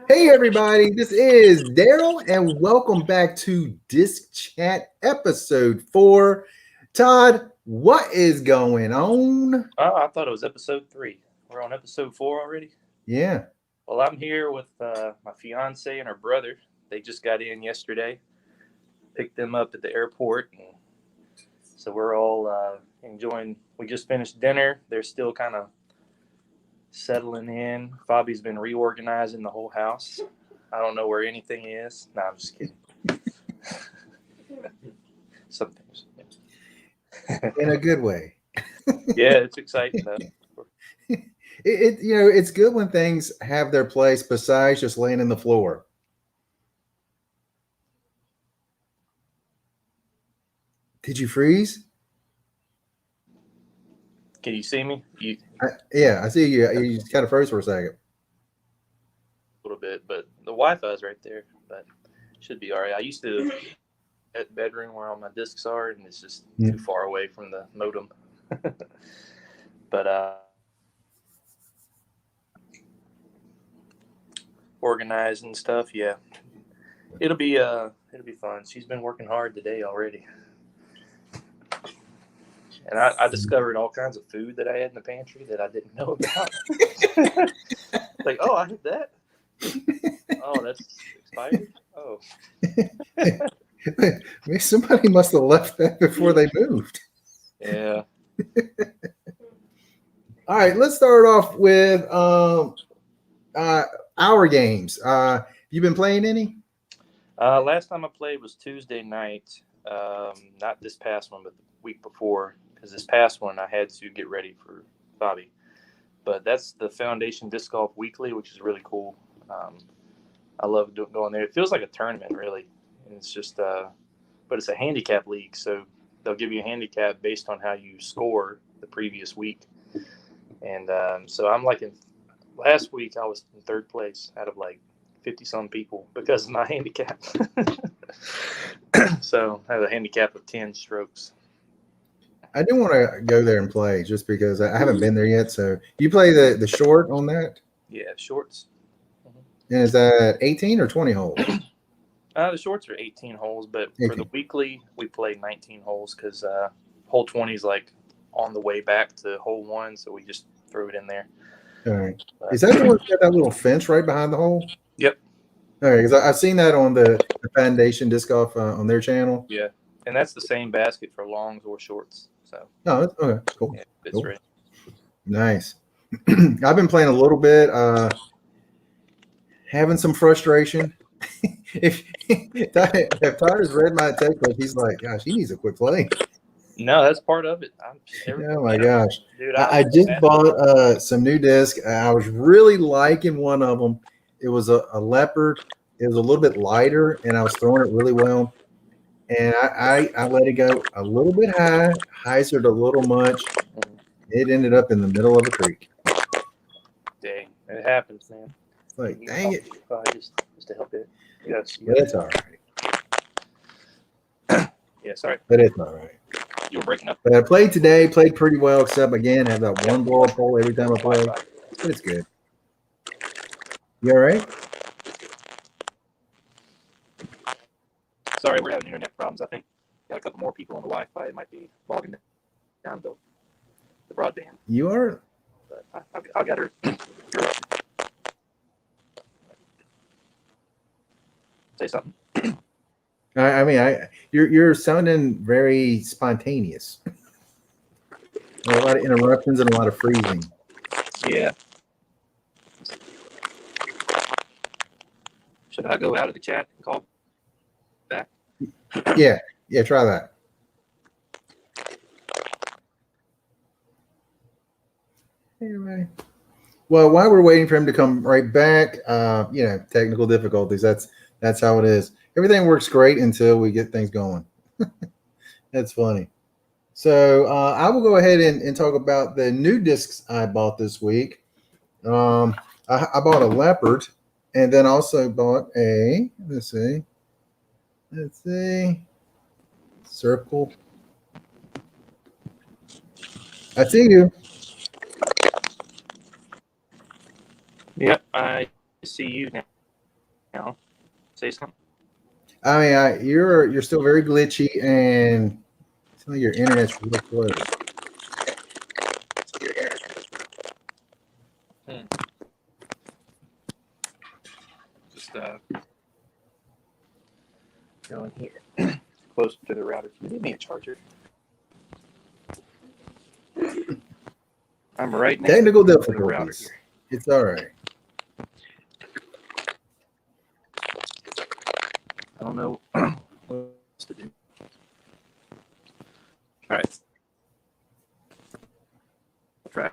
Hey everybody, this is Daryl and welcome back to Disc Chat episode 4. Todd, what is going on? Oh, I thought it was episode 3. We're on episode 4 already. Yeah. Well, I'm here with my fiance and her brother. They just got in yesterday. Picked them up at the airport, and so we're all enjoying. We just finished dinner. They're still kind of settling in. Fabi's been reorganizing the whole house. I don't know where anything is. No, I'm just kidding. Some things. In a good way. Yeah, it's exciting though. It's good when things have their place besides just laying in the floor. Did you freeze? Can you see me? Yeah, I see you. You just kind of froze for a second. A little bit, but the Wi-Fi is right there. But should be all right. I used to at the bedroom where all my discs are, and it's just too far away from the modem. But organized and stuff, yeah. It'll be fun. She's been working hard today already. And I discovered all kinds of food that I had in the pantry that I didn't know about. Like, oh, I hit that. Oh, that's expired. Oh. Somebody must have left that before they moved. Yeah. All right, let's start off with our games. You been playing any? Last time I played was Tuesday night. Not this past one, but the week before. Because this past one I had to get ready for Bobby. But that's the Foundation Disc Golf Weekly, which is really cool. I love going there. It feels like a tournament, really. And it's just, but it's a handicap league, so they'll give you a handicap based on how you score the previous week. And so I'm like last week I was in third place out of like 50-some people because of my handicap. So I have a handicap of 10 strokes. I do want to go there and play just because I haven't been there yet. So you play the short on that? Yeah, shorts. And is that 18 or 20 holes? The shorts are 18 holes, but 18. For the weekly we play 19 holes because hole 20 is like on the way back to hole 1, so we just threw it in there. All right. Is that the one that got that little fence right behind the hole? Yep. All right, because I've seen that on the Foundation Disc Golf on their channel. Yeah, and that's the same basket for longs or shorts. So. Oh, okay, cool. Yeah, it's cool. right. Nice. I've been playing a little bit, having some frustration. if Todd has read my text, he's like, "Gosh, he needs to quit playing." No, that's part of it. Oh my gosh, dude! I just bought some new discs. I was really liking one of them. It was a leopard. It was a little bit lighter, and I was throwing it really well. And I let it go a little bit high, hyzered a little much. It ended up in the middle of a creek. Dang, it happens, man. It's like, dang it. Just to help it. Yes. But it's all right. Yeah, sorry. But it's all right. You were breaking up. But I played today, played pretty well, except, again, I have that one ball pole every time I play. But it's good. You all right? Sorry, we're having internet problems, I think. Got a couple more people on the Wi-Fi. It might be bogging down the broadband. You are? But I got her. Say something. I mean, you're sounding very spontaneous. A lot of interruptions and a lot of freezing. Yeah. Should I go out of the chat and call back? Yeah, try that. Anyway. Well, while we're waiting for him to come right back, technical difficulties. That's how it is. Everything works great until we get things going. That's funny. So I will go ahead and talk about the new discs I bought this week. I bought a leopard, and then also bought a, let's see, circle. I see you. Yep, I see you now. know, say something. I mean, you're still very glitchy, and some of your internet's real slow. Just go in here, close to the router. Can you give me a charger? I'm right next Technical to the router difficulties. here. It's all right. I don't know what else to do. All right. Try.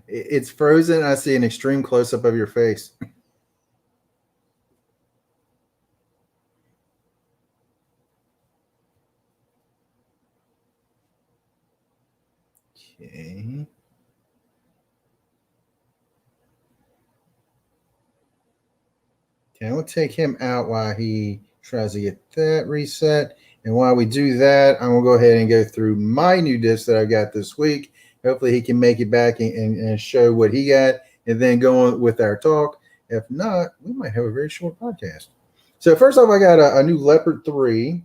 It's frozen. I see an extreme close up of your face. Okay. Okay, I'm going to take him out while he tries to get that reset. And while we do that, I'm going to go ahead and go through my new disc that I got this week. Hopefully, he can make it back and show what he got and then go on with our talk. If not, we might have a very short podcast. So, first off, I got a new Leopard 3.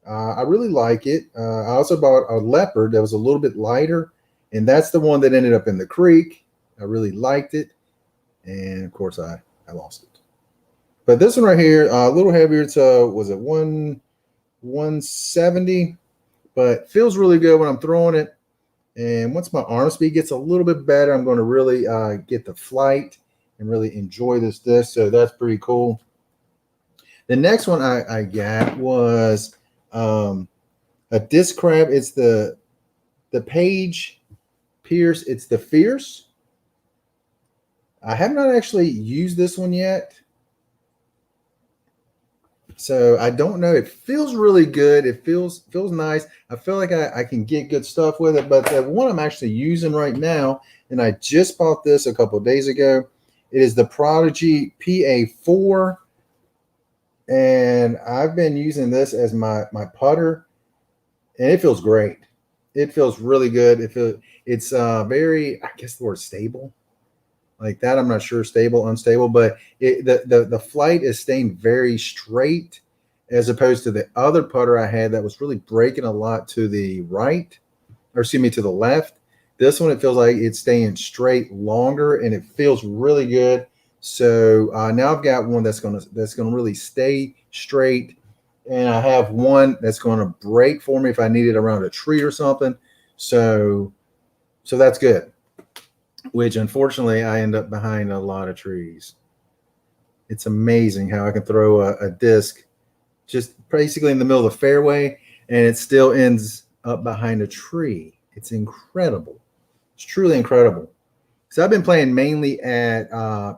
I really like it. I also bought a Leopard that was a little bit lighter, and that's the one that ended up in the creek. I really liked it. And of course, I lost it. But this one right here, a little heavier. It's was it 170, but feels really good when I'm throwing it. And once my arm speed gets a little bit better, I'm going to really get the flight and really enjoy this disc. So that's pretty cool. The next one I got was a disc crab. It's the Page Pierce. It's the Fierce. I have not actually used this one yet. So I don't know. It feels really good. It feels nice. I feel like I can get good stuff with it. But the one I'm actually using right now, and I just bought this a couple of days ago, it is the Prodigy PA4. And I've been using this as my putter, and it feels great. It feels really good. It's very, I guess the word stable. Like that, I'm not sure, stable, unstable, but the flight is staying very straight as opposed to the other putter I had that was really breaking a lot to the right, or excuse me, to the left. This one, it feels like it's staying straight longer, and it feels really good. So now I've got one that's gonna really stay straight, and I have one that's gonna break for me if I need it around a tree or something. So that's good. Which unfortunately I end up behind a lot of trees. It's amazing how I can throw a disc just basically in the middle of the fairway and it still ends up behind a tree. It's incredible. It's truly incredible. So I've been playing mainly at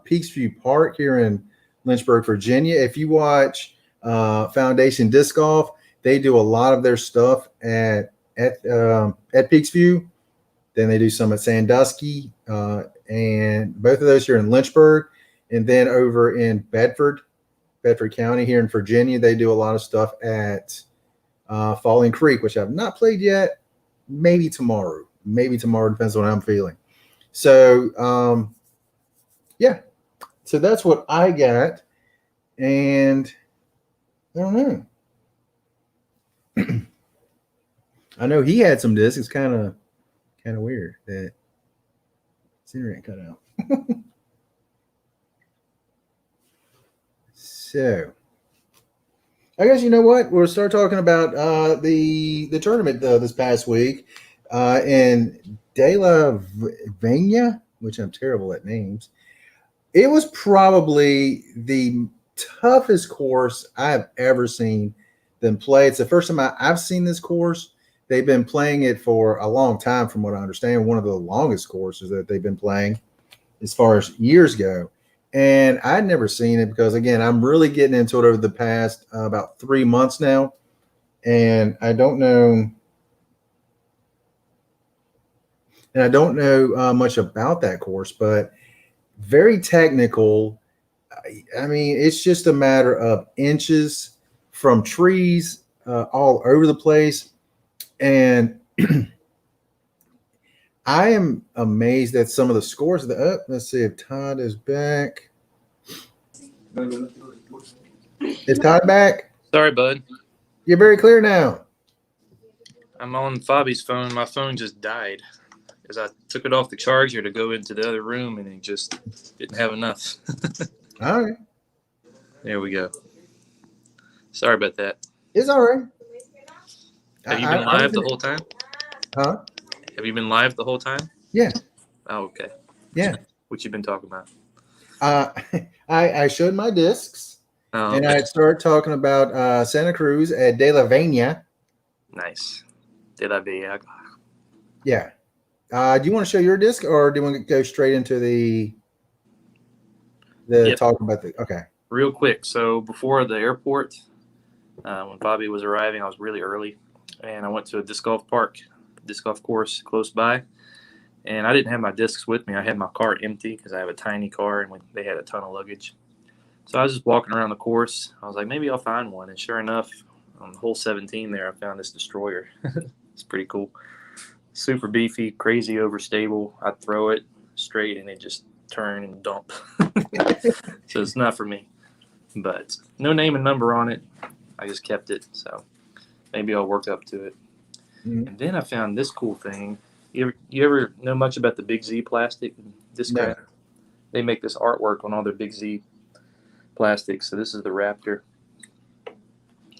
Peaksview Park here in Lynchburg, Virginia. If you watch Foundation Disc Golf, they do a lot of their stuff at Peaksview. Then they do some at Sandusky, and both of those here in Lynchburg. And then over in Bedford County here in Virginia, they do a lot of stuff at Falling Creek, which I've not played yet. Maybe tomorrow. Depends on how I'm feeling. So, yeah. So that's what I got. And I don't know. I know he had some discs. It's kind of weird that his internet cut out. So I guess you know what? We'll start talking about the tournament this past week in De La Venia, which I'm terrible at names. It was probably the toughest course I've ever seen them play. It's the first time I've seen this course. They've been playing it for a long time, from what I understand. One of the longest courses that they've been playing as far as years go. And I'd never seen it because, again, I'm really getting into it over the past about 3 months now. And I don't know much about that course, but very technical. I mean, it's just a matter of inches from trees all over the place. And I am amazed at some of the scores. Let's see if Todd is back. Is Todd back? Sorry, bud. You're very clear now. I'm on Fabi's phone. My phone just died because I took it off the charger to go into the other room, and it just didn't have enough. All right. There we go. Sorry about that. It's all right. Have you been live the whole time? Huh? Have you been live the whole time? Yeah. Oh, okay. Yeah. What you been talking about? I showed my discs, and I started talking about Santa Cruz at De La Venia. Nice. De La Venia. Yeah. Do you want to show your disc, or do you want to go straight into the talking about the? Okay. Real quick. So before the airport, when Bobby was arriving, I was really early, and I went to a disc golf course close by, and I didn't have my discs with me. I had my car empty because I have a tiny car, and they had a ton of luggage. So I was just walking around the course. I was like, maybe I'll find one, and sure enough, on hole 17 there, I found this Destroyer. It's pretty cool. Super beefy, crazy overstable. I'd throw it straight, and it just turn and dump. So it's not for me. But no name and number on it. I just kept it, so maybe I'll work up to it. Mm-hmm. And then I found this cool thing. You ever know much about the Big Z plastic? No. They make this artwork on all their Big Z plastics. So this is the Raptor.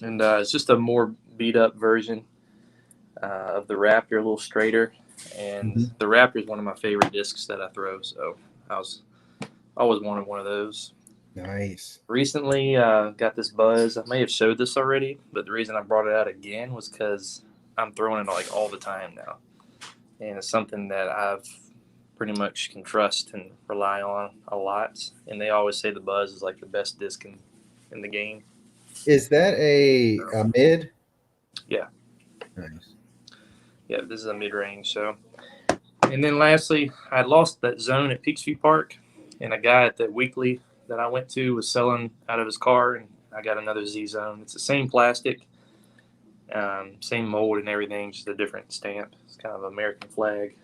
And it's just a more beat-up version of the Raptor, a little straighter. And the Raptor is one of my favorite discs that I throw, so I always wanted one of those. Nice. Recently, got this buzz. I may have showed this already, but the reason I brought it out again was because I'm throwing it like all the time now, and it's something that I've pretty much can trust and rely on a lot. And they always say the buzz is like the best disc in the game. Is that a mid? Yeah. Nice. Yeah, this is a mid-range. So, and then lastly, I lost that zone at Peaksview Park, and a guy at the weekly that I went to was selling out of his car, and I got another Z zone. It's the same plastic, same mold and everything, just a different stamp. It's kind of American flag.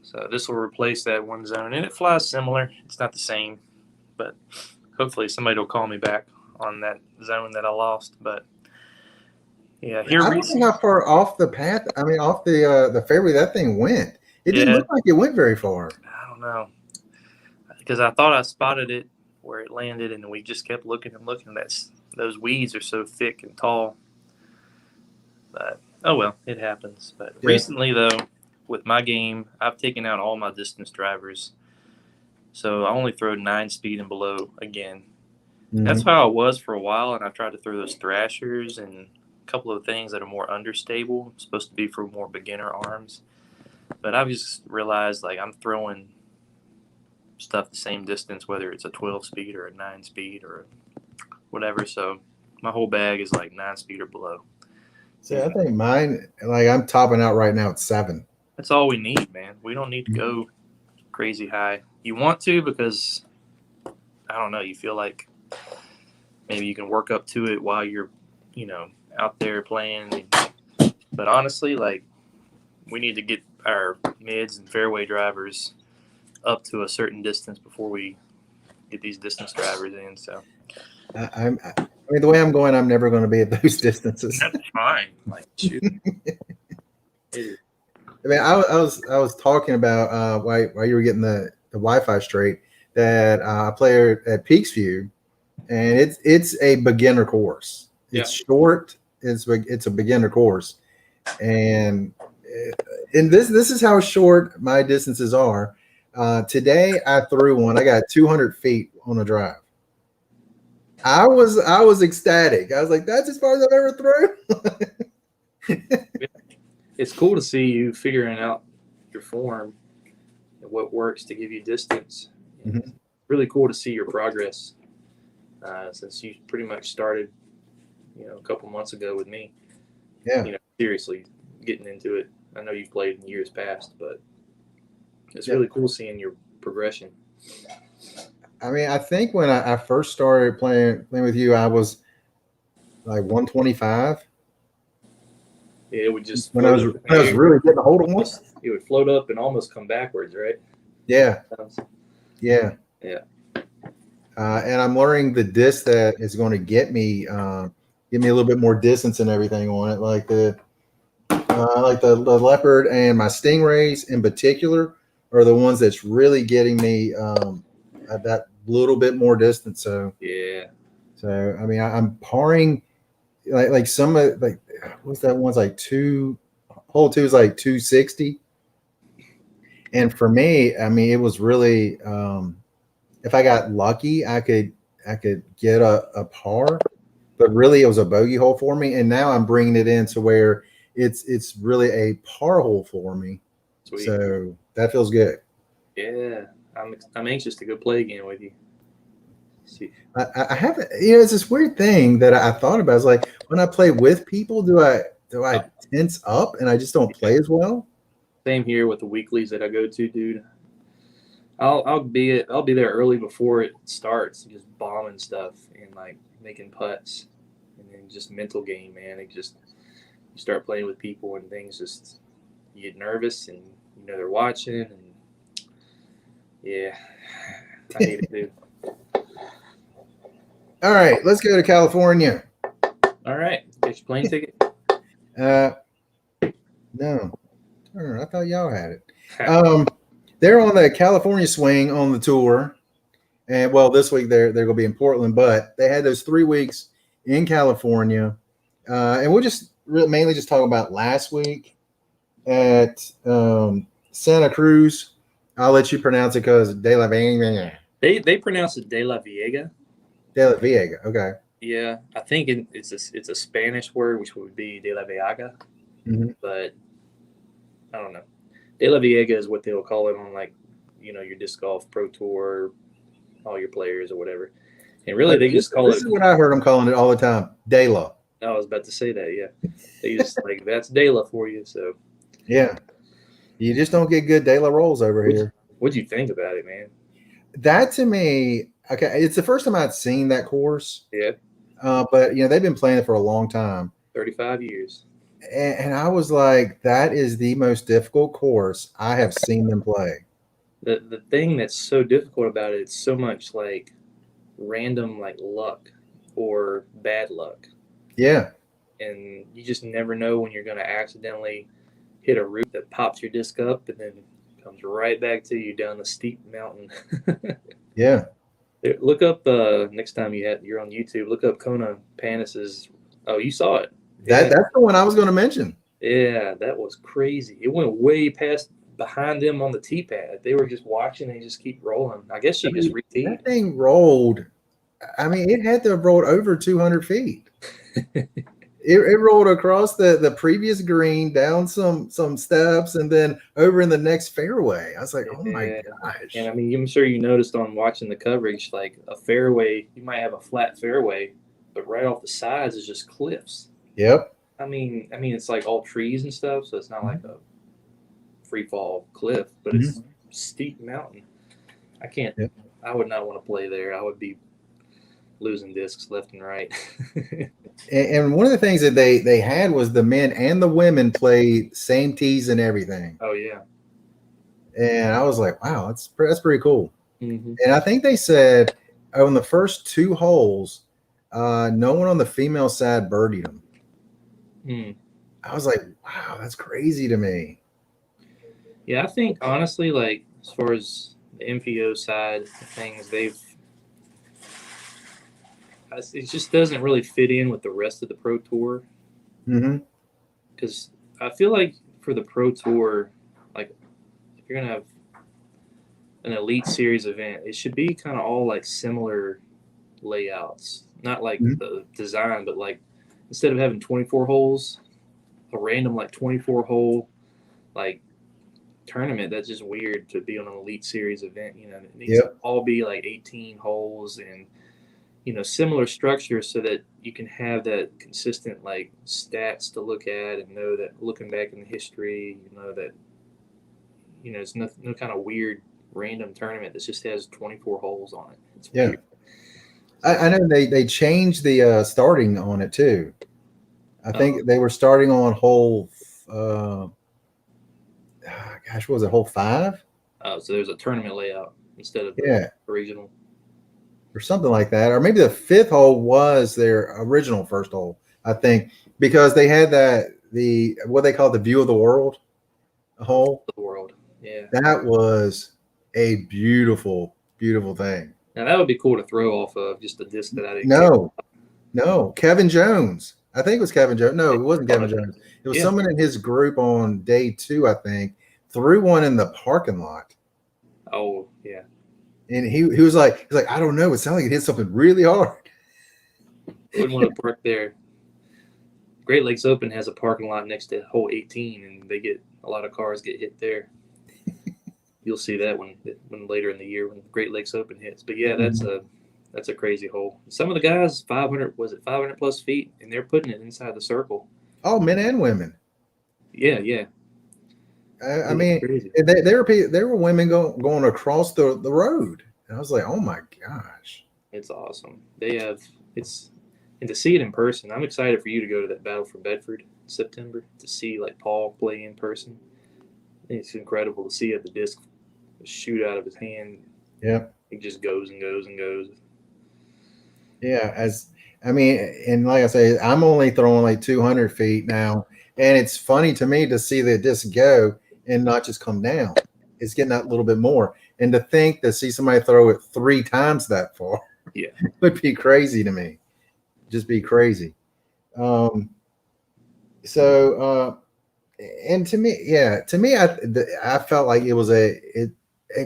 So this will replace that one zone, and it flies similar. It's not the same, but hopefully somebody will call me back on that zone that I lost. But yeah, I don't know how far off the path. I mean, off the fairway that thing went. It didn't look like it went very far. I don't know, because I thought I spotted it where it landed, and we just kept looking and looking. Those weeds are so thick and tall. But oh well, it happens. But recently, though, with my game, I've taken out all my distance drivers, so I only throw 9-speed and below again. Mm-hmm. That's how I was for a while, and I tried to throw those thrashers and a couple of things that are more understable, supposed to be for more beginner arms. But I've just realized, like, I'm throwing stuff the same distance, whether it's a 12-speed or a 9-speed or whatever. So my whole bag is like 9-speed or below. See, I think mine, like, I'm topping out right now at 7. That's all we need, man. We don't need to go crazy high. You want to because, I don't know, you feel like maybe you can work up to it while you're, out there playing. But honestly, like, we need to get our mids and fairway drivers up to a certain distance before we get these distance drivers in. So, I mean, the way I'm going, I'm never going to be at those distances. That's fine. Like, shoot. I mean, I was talking about while you were getting the Wi-Fi straight that I play at Peaksview, and it's a beginner course. It's short. It's a beginner course, and this is how short my distances are. Today I threw one. I got 200 feet on a drive. I was ecstatic. I was like, that's as far as I've ever thrown. It's cool to see you figuring out your form and what works to give you distance. Mm-hmm. It's really cool to see your progress since you pretty much started, a couple months ago with me. Yeah. Seriously getting into it. I know you've played in years past, but it's really cool seeing your progression. I mean, I think when I first started playing with you, I was like 125. It would just when I was really getting a hold of one. It would float up and almost come backwards, right? Yeah. Yeah. And I'm learning the disc that is going to give me a little bit more distance and everything on it, like the leopard and my stingrays in particular are the ones that's really getting me at that little bit more distance. So I mean, I'm parring like some of like what's that one's like hole two is like 260, and for me, I mean, it was really if I got lucky, I could get a par, but really it was a bogey hole for me, and now I'm bringing it in to where it's really a par hole for me. Sweet. So that feels good. Yeah, I'm anxious to go play again with you. See, I haven't. It's this weird thing that I thought about. It's like when I play with people, do I tense up and I just don't play as well? Same here with the weeklies that I go to, dude. I'll be there early before it starts, just bombing stuff and like making putts, and then just mental game, man. It just you start playing with people and things just you get nervous and you know they're watching and yeah, I hate it, dude. All right, let's go to California. All right, get your plane ticket. No, I thought y'all had it. They're on the California swing on the tour, and well, this week they're going to be in Portland, but they had those 3 weeks in California, and we'll just mainly just talk about last week at Santa Cruz. I'll let you pronounce it because De La Vega. They pronounce it De La Viega. De La Viega. Okay. Yeah, I think it's a Spanish word, which would be De La Viega, but I don't know. De La Viega is what they'll call it on like, your disc golf pro tour, all your players or whatever. And really, they just call it. This is what I heard them calling it all the time. De La. I was about to say that. Yeah, they just like that's De La for you. So. Yeah, you just don't get good De La rolls over here. What'd you think about it, man? That to me, okay, it's the first time I'd seen that course. Yeah. But they've been playing it for a long time. 35 years. And I was like, that is the most difficult course I have seen them play. The thing that's so difficult about it, it's so much like random like luck or bad luck. Yeah. And you just never know when you're going to accidentally hit a root that pops your disc up and then comes right back to you down the steep mountain. Yeah. Look up next time you're on YouTube. Look up Kona Panis's. Oh, you saw it. That's the one I was going to mention. Yeah, that was crazy. It went way past behind them on the tee pad. They were just watching and just keep rolling. I guess she just re-teed. That thing rolled. I mean, it had to have rolled over 200 feet. It rolled across the previous green, down some steps, and then over in the next fairway. I was like, oh my gosh. And I mean, I'm sure you noticed on watching the coverage, like a fairway, you might have a flat fairway, but right off the sides is just cliffs. Yep. I mean, it's like all trees and stuff, so it's not like a free fall cliff, but it's a steep mountain. I can't. Yep. I would not want to play there. I would be losing discs left and right. And one of the things that they had was the men and the women played same tees and everything. Oh yeah. And I was like, wow, that's pretty cool. Mm-hmm. And I think they said on the first 2 holes, no one on the female side birdied them. I was like, wow, that's crazy to me. Yeah, I think honestly, like as far as the MPO side of things, it just doesn't really fit in with the rest of the Pro Tour. Because I feel like for the Pro Tour, like if you're gonna have an Elite Series event, it should be kind of all like similar layouts, not like the design, but like instead of having 24 holes, a random like 24 hole like tournament. That's just weird to be on an Elite Series event. It needs to all be like 18 holes and similar structure so that you can have that consistent like stats to look at and know that looking back in the history, that it's no kind of weird random tournament that just has 24 holes on it. It's weird. I know they changed the starting on it too. I think they were starting on hole. Gosh, what was it? Hole 5? Oh, so there's a tournament layout instead of Yeah, the regional. or something like that. Or maybe the 5th hole was their original first hole. I think because they had the what they call the view of the world hole. The world. Yeah. That was a beautiful, beautiful thing. Now that would be cool to throw off of just a disc that I didn't. No, Kevin Jones. I think it was Kevin Jones. No, it wasn't Kevin Jones. It was someone in his group on day 2, I think, threw one in the parking lot. Oh, yeah. And he was like, I don't know. It sounded like it hit something really hard. Wouldn't want to park there. Great Lakes Open has a parking lot next to hole 18, and they get a lot of cars get hit there. You'll see that when later in the year when Great Lakes Open hits. But yeah, that's a crazy hole. Some of the guys 500 plus feet, and they're putting it inside the circle. Oh, men and women. Yeah. I mean, there were women going across the road, and I was like, oh my gosh, it's awesome. And to see it in person. I'm excited for you to go to that Battle for Bedford in September to see like Paul play in person. I think it's incredible to see the disc shoot out of his hand. Yeah, it just goes and goes and goes. Yeah, and like I say, I'm only throwing like 200 feet now, and it's funny to me to see the disc go and not just come down. It's getting that little bit more, and to see somebody throw it 3 times that far, would be crazy to me. Just be crazy. And to me, I felt like it was a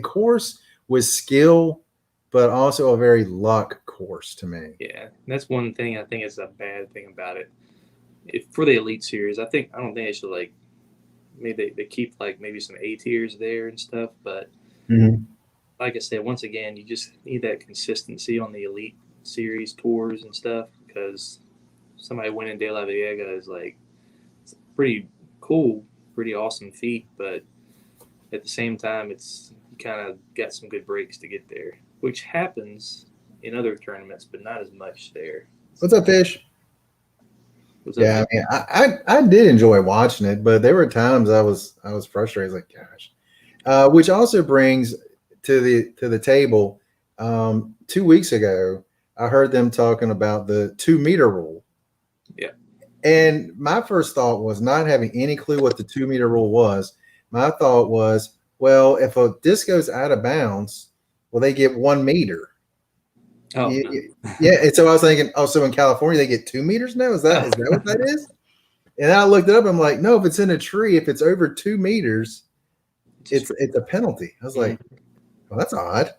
course with skill, but also a very luck course to me. Yeah, that's one thing I think is a bad thing about it. For the Elite Series, I don't think they should maybe they keep maybe some A tiers there and stuff, but like I said, once again, you just need that consistency on the Elite Series tours and stuff, because somebody winning De La Vega is it's pretty cool, pretty awesome feat, but at the same time, you kind of got some good breaks to get there, which happens in other tournaments, but not as much there. What's up, Fish? What's up, I mean, I did enjoy watching it, but there were times I was frustrated. Like, gosh, which also brings to the table. 2 weeks ago, I heard them talking about the 2 meter rule. Yeah. And my first thought was, not having any clue what the 2 meter rule was, my thought was, well, if a disc goes out of bounds, well, they get 1 meter. Oh, yeah, no. Yeah. And so I was thinking, so in California they get 2 meters now? Is that what that is? And I looked it up. I'm like, no, if it's in a tree, if it's over 2 meters, it's a penalty. I was like, well, that's odd.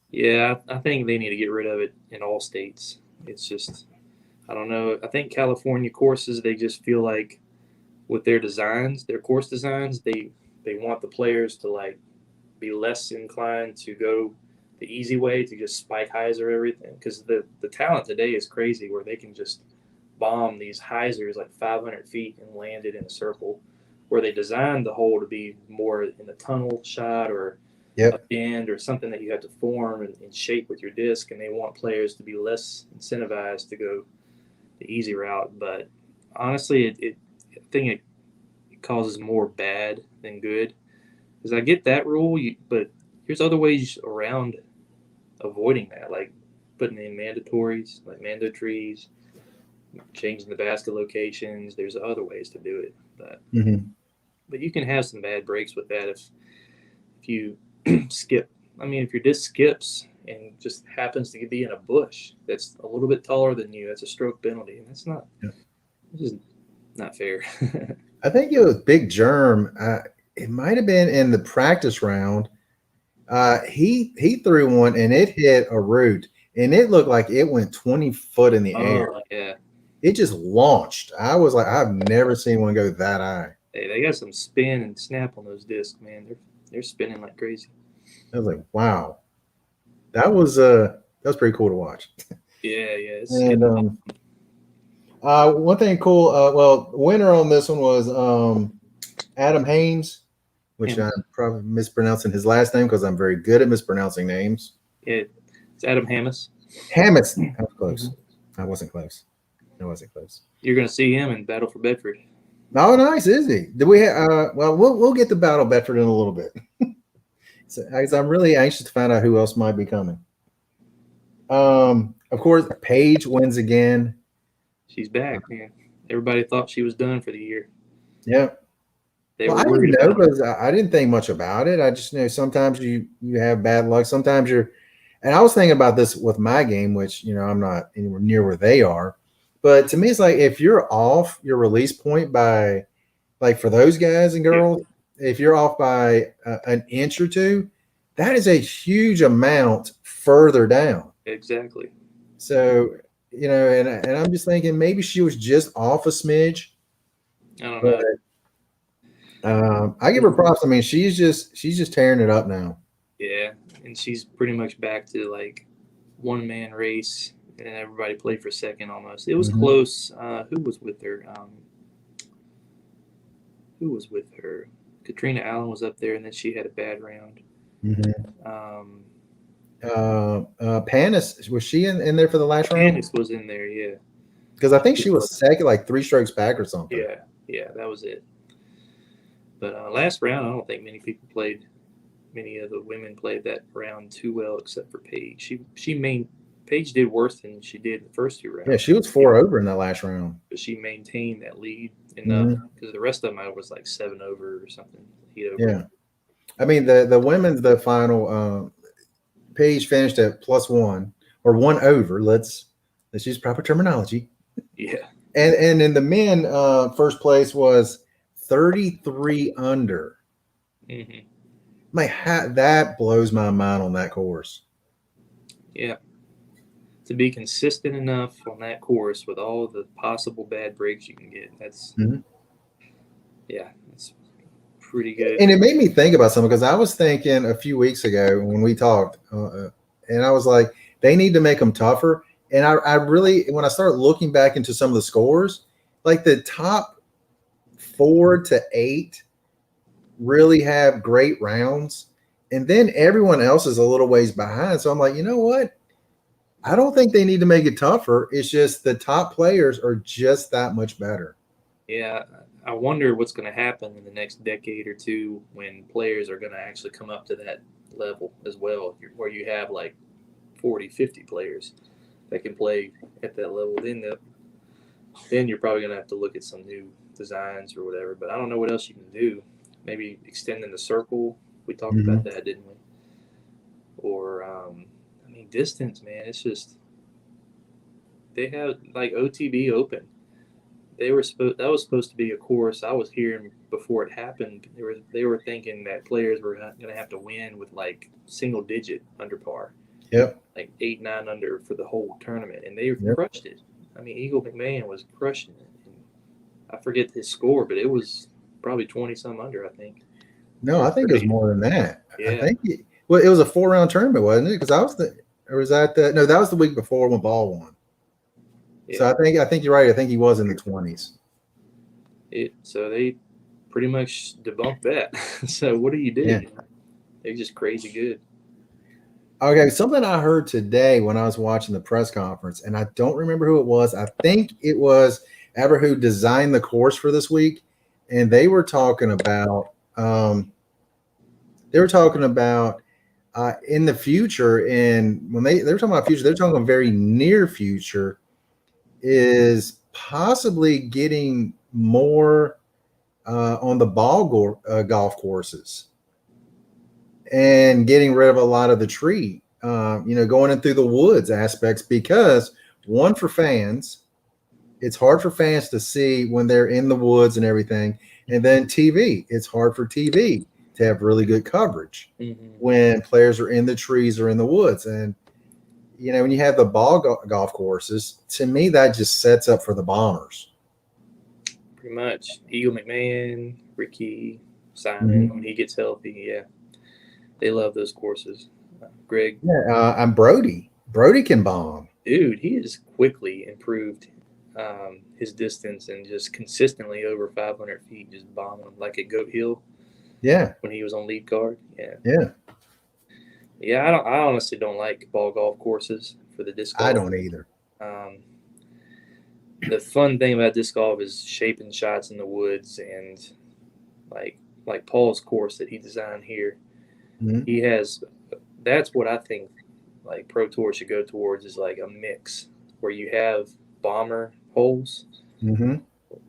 Yeah, I think they need to get rid of it in all states. It's just, I don't know. I think California courses, they just feel like with their designs, their course designs, they want the players to be less inclined to go the easy way, to just spike hyzer everything, because the talent today is crazy, where they can just bomb these hyzers 500 feet and land it in a circle, where they designed the hole to be more in a tunnel shot or a bend or something that you have to form and shape with your disc, and they want players to be less incentivized to go the easy route. But honestly, I think it causes more bad than good, because I get that rule, but there's other ways around avoiding that, like putting in mandatories, like mandatories, changing the basket locations. There's other ways to do it, but you can have some bad breaks with that if you skip. I mean, if your disc skips and just happens to be in a bush that's a little bit taller than you, that's a stroke penalty, and that's not. It's just not fair. I think it was Big Germ. It might have been in the practice round. He threw one and it hit a root, and it looked like it went 20 foot in the air. Yeah. It just launched. I was like, I've never seen one go that high. Hey, they got some spin and snap on those discs, man. They're spinning like crazy. I was like, wow, that was pretty cool to watch. Yeah. And one thing cool. Well, winner on this one was Adam Haynes, which I'm probably mispronouncing his last name because I'm very good at mispronouncing names. Yeah, it's Adam Hammes. Hammes. I was close. I wasn't close. It wasn't close. You're going to see him in Battle for Bedford. Oh, nice, is he? Did we? Well, we'll get to Battle Bedford in a little bit. So, I'm really anxious to find out who else might be coming. Of course, Paige wins again. She's back, man. Everybody thought she was done for the year. Yeah. They Well, were I worried didn't know about it. because I didn't think much about it. I just know sometimes you have bad luck. Sometimes you're, and I was thinking about this with my game, which I'm not anywhere near where they are. But to me, it's like if you're off your release point by, like for those guys and girls, if you're off by an inch or two, that is a huge amount further down. Exactly. So, and I'm just thinking maybe she was just off a smidge. I don't But I give her props. I mean, she's just tearing it up now. Yeah, and she's pretty much back to like one man race, and everybody played for second almost. It was close. Who was with her? Who was with her? Katrina Allen was up there, and then she had a bad round. Panis, was she in there for the last round? Panis was in there, yeah. Because I think she was second, like 3 strokes back or something. Yeah, that was it. But last round, I don't think many of the women played that round too well, except for Paige. Paige did worse than she did the first 2 rounds. Yeah, she was 4 over in that last round. But she maintained that lead enough because the rest of them I was like 7 over or something, 8 over. Yeah, I mean the women's the final. Paige finished at +1 or 1 over. Let's use proper terminology. Yeah. And in the men, first place was 33 under. That blows my mind on that course. Yeah. To be consistent enough on that course with all the possible bad breaks you can get, that's pretty good. And it made me think about something because I was thinking a few weeks ago when we talked, and I was like, they need to make them tougher. And I really, when I started looking back into some of the scores, like the top 4 to 8 really have great rounds. And then everyone else is a little ways behind. So I'm like, you know what? I don't think they need to make it tougher. It's just the top players are just that much better. Yeah. I wonder what's going to happen in the next decade or two when players are going to actually come up to that level as well, where you have like 40, 50 players that can play at that level. Then you're probably going to have to look at some new designs or whatever. But I don't know what else you can do. Maybe extending the circle. We talked about that, didn't we? Or, distance, man. It's just they have like OTB Open. That was supposed to be a course. I was hearing before it happened. They were thinking that players were going to have to win with like single digit under par. Yep. Like 8, 9 under for the whole tournament, and they crushed it. I mean, Eagle McMahon was crushing it. And I forget his score, but it was probably 20 some under, I think. No, I think it was more than that. Yeah. I think it was a 4-round tournament, wasn't it? Because that was the week before when Ball won. Yeah. So I think you're right. I think he was in the 20s. So they pretty much debunked that. So what do you do? Yeah. They're just crazy good. Okay, something I heard today when I was watching the press conference, and I don't remember who it was. I think it was ever who designed the course for this week, and they were talking about in the future, and when they were talking about future, they're talking very near future, is possibly getting more on the golf courses and getting rid of a lot of the tree, going in through the woods aspects, because one, for fans, it's hard for fans to see when they're in the woods and everything. And then TV, it's hard for TV to have really good coverage when players are in the trees or in the woods. And, when you have the golf courses, to me, that just sets up for the bombers. Pretty much. Eagle McMahon, Ricky, Simon, when he gets healthy, yeah. They love those courses. Greg. Yeah, I'm Brody. Brody can bomb. Dude, he has quickly improved his distance and just consistently over 500 feet, just bombing like at Goat Hill. Yeah. When he was on lead card. Yeah. Yeah. Yeah, I honestly don't like ball golf courses for the disc golf. I don't either. the fun thing about disc golf is shaping shots in the woods, and like Paul's course that he designed here. Mhm. He has that's what I think like Pro Tour should go towards is like a mix where you have bomber holes Mhm.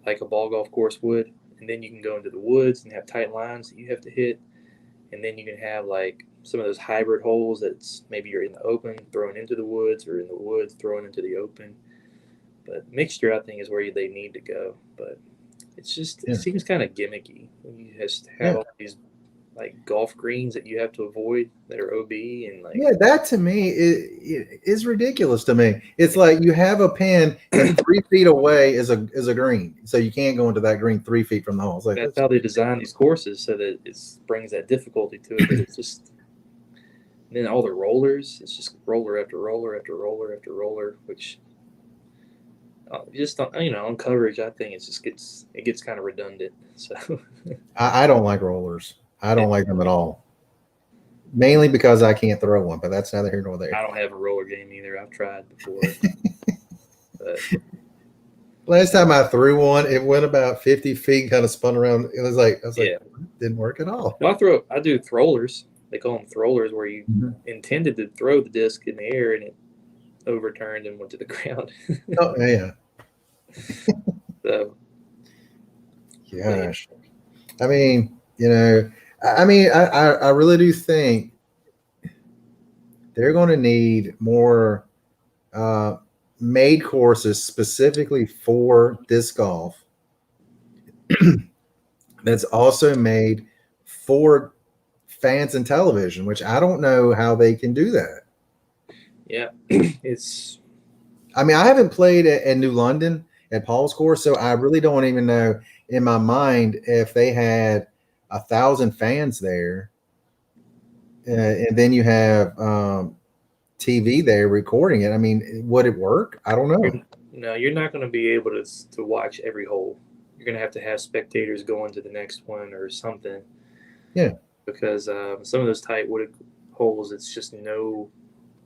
like a ball golf course would, and then you can go into the woods and have tight lines that you have to hit, and then you can have like some of those hybrid holes that's maybe you're in the open thrown into the woods or in the woods thrown into the open. But mixture, I think, is where they need to go. But it's just it Yeah. seems kind of gimmicky when you just have Yeah. all these like golf greens that you have to avoid that are OB and like Yeah, that to me is ridiculous to me. It's like you have a pin and 3 feet away is a green, so you can't go into that green 3 feet from the hole. It's like that's how they design these courses so that it brings that difficulty to it. But it's just then all the rollers, it's just roller after roller after roller after roller, which just on coverage, I think it gets kind of redundant. So I don't like rollers. I don't like them at all. Mainly because I can't throw one, but that's neither here nor there. I don't have a roller game either. I've tried before, but Last time I threw one, it went about 50 feet, kind of spun around. I was like, yeah. didn't work at all. No, I do throwlers. They call them throwlers, where you intended to throw the disc in the air and it overturned and went to the ground. Oh yeah. So, Gosh. I mean, I really do think they're going to need more made courses specifically for disc golf that's also made for fans and television, which I don't know how they can do that. yeah, it's. I mean, I haven't played at New London at Paul's course, so I really don't even know in my mind if they had 1,000 fans there, and then you have TV there recording it. I mean, would it work? I don't know. No, you're not going to be able to watch every hole. You're going to have spectators going to the next one or something. Yeah. Because some of those tight wooded holes, it's just no.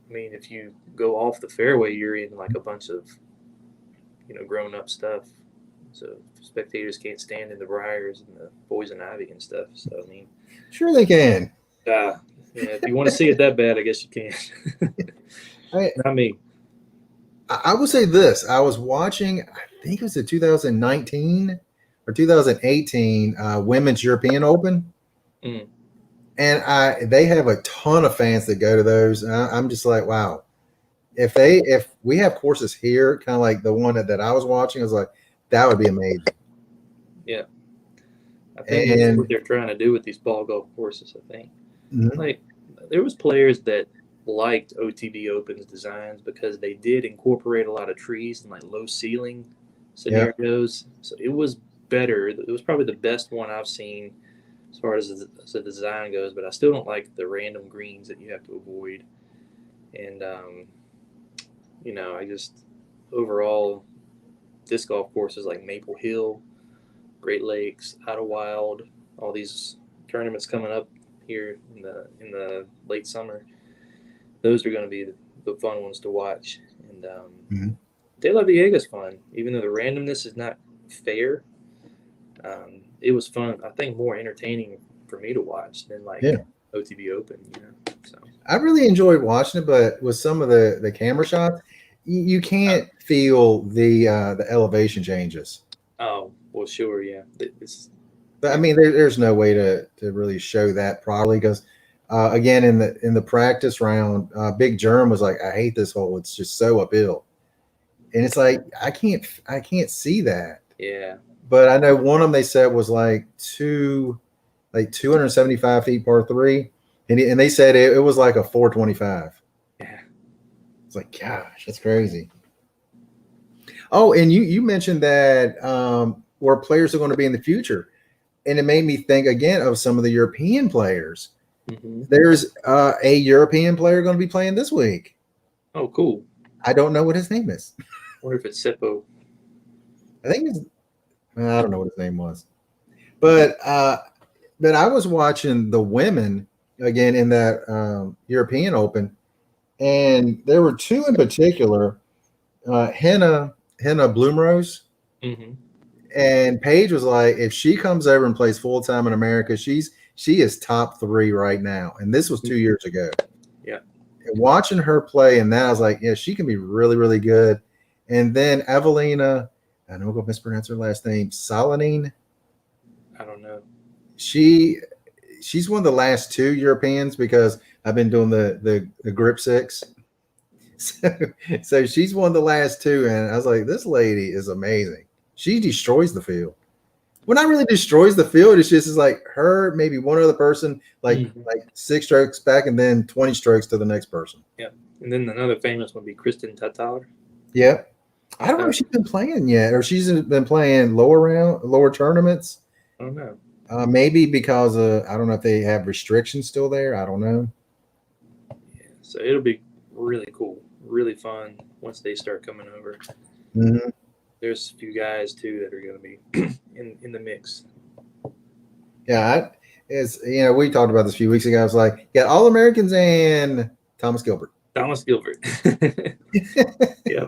I mean, if you go off the fairway, you're in like a bunch of, grown up stuff. So spectators can't stand in the briars and the poison ivy and stuff. So I mean, sure they can. If you want to see it that bad, I guess you can. Not me. I will say this: I was watching. I think it was the 2019 or 2018 Women's European Open. Mm. And they have a ton of fans that go to those. And I'm just like, wow. If we have courses here, kind of like the one that I was watching, I was like, that would be amazing. Yeah. I think that's what they're trying to do with these ball golf courses, I think. Mm-hmm. Like, there was players that liked OTB Open's designs because they did incorporate a lot of trees and like low ceiling scenarios. Yeah. So it was better. It was probably the best one I've seen as far as the design goes, but I still don't like the random greens that you have to avoid. And, I just overall disc golf courses like Maple Hill, Great Lakes, Idlewild, all these tournaments coming up here in the late summer, those are going to be the fun ones to watch. And De La Viega's fun, even though the randomness is not fair. It was fun. I think more entertaining for me to watch than OTB Open. So I really enjoyed watching it, but with some of the camera shots, you can't feel the elevation changes. Oh well, sure, yeah. But I mean, there's no way to really show that properly because, again, in the practice round, Big Germ was like, "I hate this hole. It's just so uphill," and it's like I can't see that. Yeah. But I know one of them they said was like 275 feet par 3, and they said it was like a 425. Yeah. It's like, gosh, that's crazy. Oh, and you mentioned that where players are going to be in the future. And it made me think again of some of the European players. Mm-hmm. There's a European player going to be playing this week. Oh, cool. I don't know what his name is. Or if it's Seppo. I think I don't know what his name was. But I was watching the women again in that European Open. And there were two in particular. Henna Henna Bloomrose. Mm-hmm. And Paige was like, if she comes over and plays full time in America, she is top 3 right now. And this was 2 years ago. Yeah. And watching her play, and that I was like, yeah, she can be really, really good. And then Evelina, I know I'm gonna mispronounce her last name, Salanine. I don't know. She's one of the last 2 Europeans because I've been doing the grip 6. So she's one of the last 2, and I was like, this lady is amazing. She destroys the field. Well, not really destroys the field. It's just like her, maybe one other person, like 6 strokes back, and then 20 strokes to the next person. Yeah, and then another famous one would be Kristen Tatar. Yeah, I don't know if she's been playing yet, or she's been playing lower tournaments. I don't know. Maybe because I don't know if they have restrictions still there. I don't know. Yeah, so it'll be really cool, really fun once they start coming over. Mm-hmm. There's a few guys too that are going to be in the mix. Yeah, we talked about this a few weeks ago. I was like, yeah, All Americans and Thomas Gilbert. Thomas Gilbert. Yeah,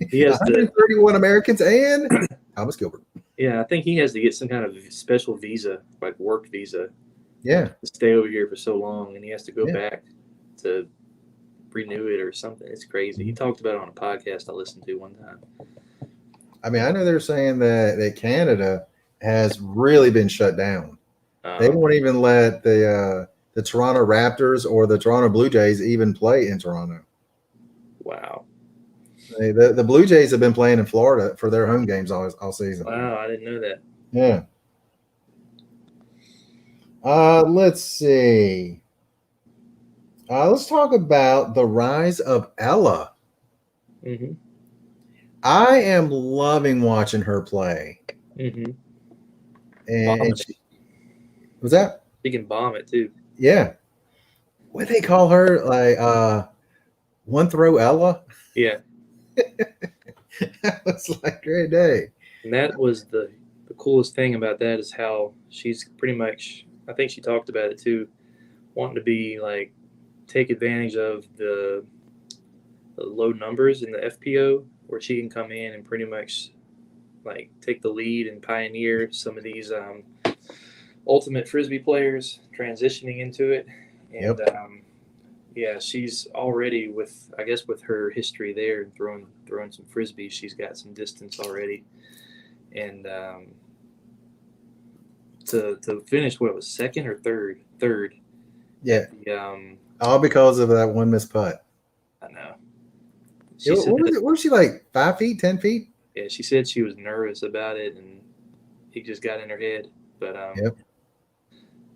he has 131 Americans and Thomas Gilbert. Yeah, I think he has to get some kind of special visa, like work visa. Yeah, to stay over here for so long, and he has to go back to renew it or something. It's crazy. He talked about it on a podcast I listened to one time. I mean, I know they're saying that Canada has really been shut down. They won't even let the Toronto Raptors or the Toronto Blue Jays even play in Toronto. Wow. The Blue Jays have been playing in Florida for their home games all season. Wow, I didn't know that. Yeah. Let's see. Let's talk about the rise of Ella. Mm-hmm. I am loving watching her play. Mm-hmm. And was that? She can bomb it too. Yeah. What do they call her? Like one throw Ella? Yeah. That was like great day. And that was the coolest thing about that is how she's pretty much, I think she talked about it too, wanting to be like take advantage of the low numbers in the FPO where she can come in and pretty much like take the lead and pioneer some of these ultimate Frisbee players transitioning into it. And yeah, she's already with her history there and throwing some Frisbees, she's got some distance already. And to finish, what it was, second or third. Yeah. All because of that one missed putt. I know. What was she like? 5 feet, 10 feet? Yeah, she said she was nervous about it, and he just got in her head. But